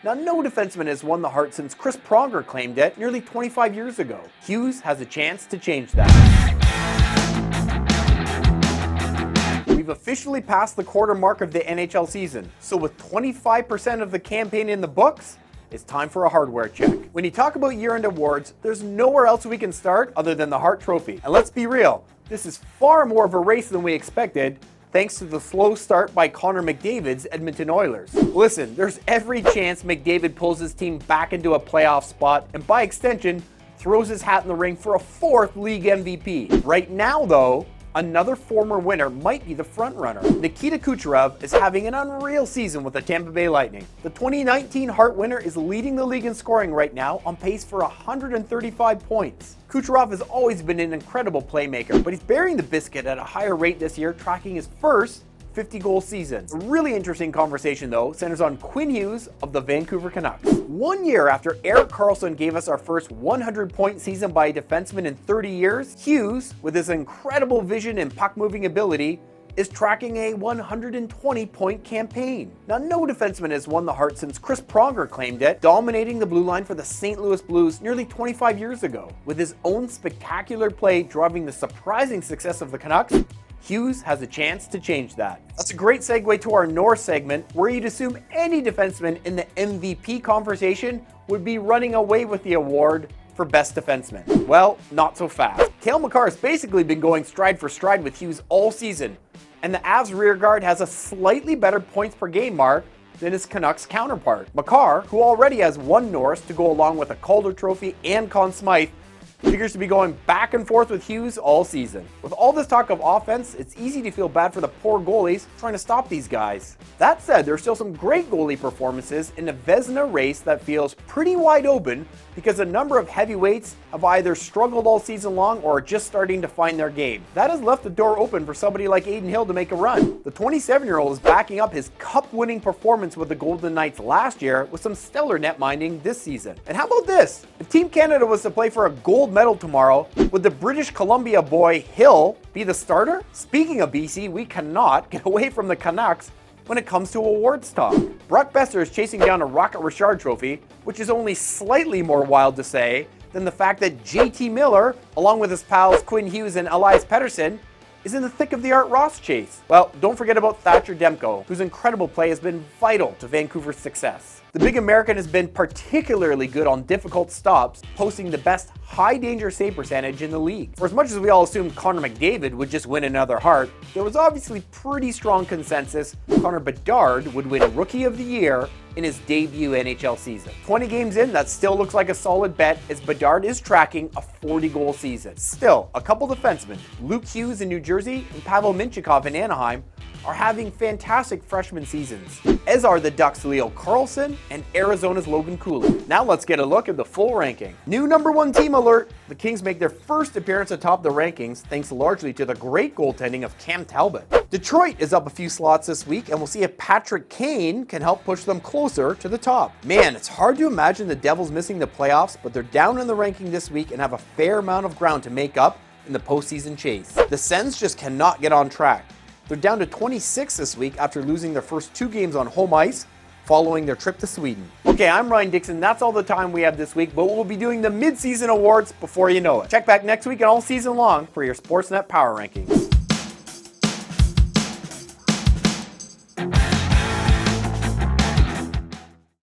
Now, no defenseman has won the Hart since Chris Pronger claimed it nearly 25 years ago. Hughes has a chance to change that. We've officially passed the quarter mark of the NHL season, so with 25% of the campaign in the books, it's time for a hardware check. When you talk about year-end awards, there's nowhere else we can start other than the Hart Trophy. And let's be real, this is far more of a race than we expected, thanks to the slow start by Connor McDavid's Edmonton Oilers. Listen, there's every chance McDavid pulls his team back into a playoff spot and by extension, throws his hat in the ring for a 4th league MVP. Right now though, another former winner might be the frontrunner. Nikita Kucherov is having an unreal season with the Tampa Bay Lightning. The 2019 Hart winner is leading the league in scoring right now on pace for 135 points. Kucherov has always been an incredible playmaker, but he's burying the biscuit at a higher rate this year, tracking his first 50-goal season. A really interesting conversation, though, centers on Quinn Hughes of the Vancouver Canucks. 1 year after Erik Karlsson gave us our first 100-point season by a defenseman in 30 years, Hughes, with his incredible vision and puck-moving ability, is tracking a 120-point campaign. Now, no defenseman has won the Hart since Chris Pronger claimed it, dominating the blue line for the St. Louis Blues nearly 25 years ago. With his own spectacular play driving the surprising success of the Canucks, Hughes has a chance to change that. That's a great segue to our North segment, where you'd assume any defenseman in the MVP conversation would be running away with the award for best defenseman. Well, not so fast. Cale Makar has basically been going stride for stride with Hughes all season, and the Avs rearguard has a slightly better points per game mark than his Canucks counterpart. Makar, who already has 1 Norris to go along with a Calder trophy and Conn Smythe, figures to be going back and forth with Hughes all season. With all this talk of offense, it's easy to feel bad for the poor goalies trying to stop these guys. That said, there's still some great goalie performances in a Vezina race that feels pretty wide open because a number of heavyweights have either struggled all season long or are just starting to find their game. That has left the door open for somebody like Adin Hill to make a run. The 27-year-old is backing up his cup-winning performance with the Golden Knights last year with some stellar net minding this season. And how about this? If Team Canada was to play for a gold medal tomorrow, would the British Columbia boy Hill be the starter? Speaking of BC, we cannot get away from the Canucks when it comes to awards talk. Brock Besser is chasing down a Rocket Richard trophy, which is only slightly more wild to say than the fact that JT Miller, along with his pals Quinn Hughes and Elias Pettersson, is in the thick of the Art Ross chase. Well, don't forget about Thatcher Demko, whose incredible play has been vital to Vancouver's success. The big American has been particularly good on difficult stops, posting the best high-danger save percentage in the league. For as much as we all assumed Connor McDavid would just win another Hart, there was obviously pretty strong consensus Connor Bedard would win Rookie of the Year in his debut NHL season. 20 games in, that still looks like a solid bet, as Bedard is tracking a 40-goal season. Still, a couple defensemen, Luke Hughes in New Jersey and Pavel Mintyukov in Anaheim, are having fantastic freshman seasons, as are the Ducks' Leo Carlsson and Arizona's Logan Cooley. Now let's get a look at the full ranking. New #1 team alert! The Kings make their first appearance atop the rankings thanks largely to the great goaltending of Cam Talbot. Detroit is up a few slots this week, and we'll see if Patrick Kane can help push them closer to the top. Man, it's hard to imagine the Devils missing the playoffs, but they're down in the ranking this week and have a fair amount of ground to make up in the postseason chase. The Sens just cannot get on track. They're down to 26 this week after losing their first 2 games on home ice following their trip to Sweden. Okay, I'm Ryan Dixon. That's all the time we have this week, but we'll be doing the mid-season awards before you know it. Check back next week and all season long for your Sportsnet Power Rankings.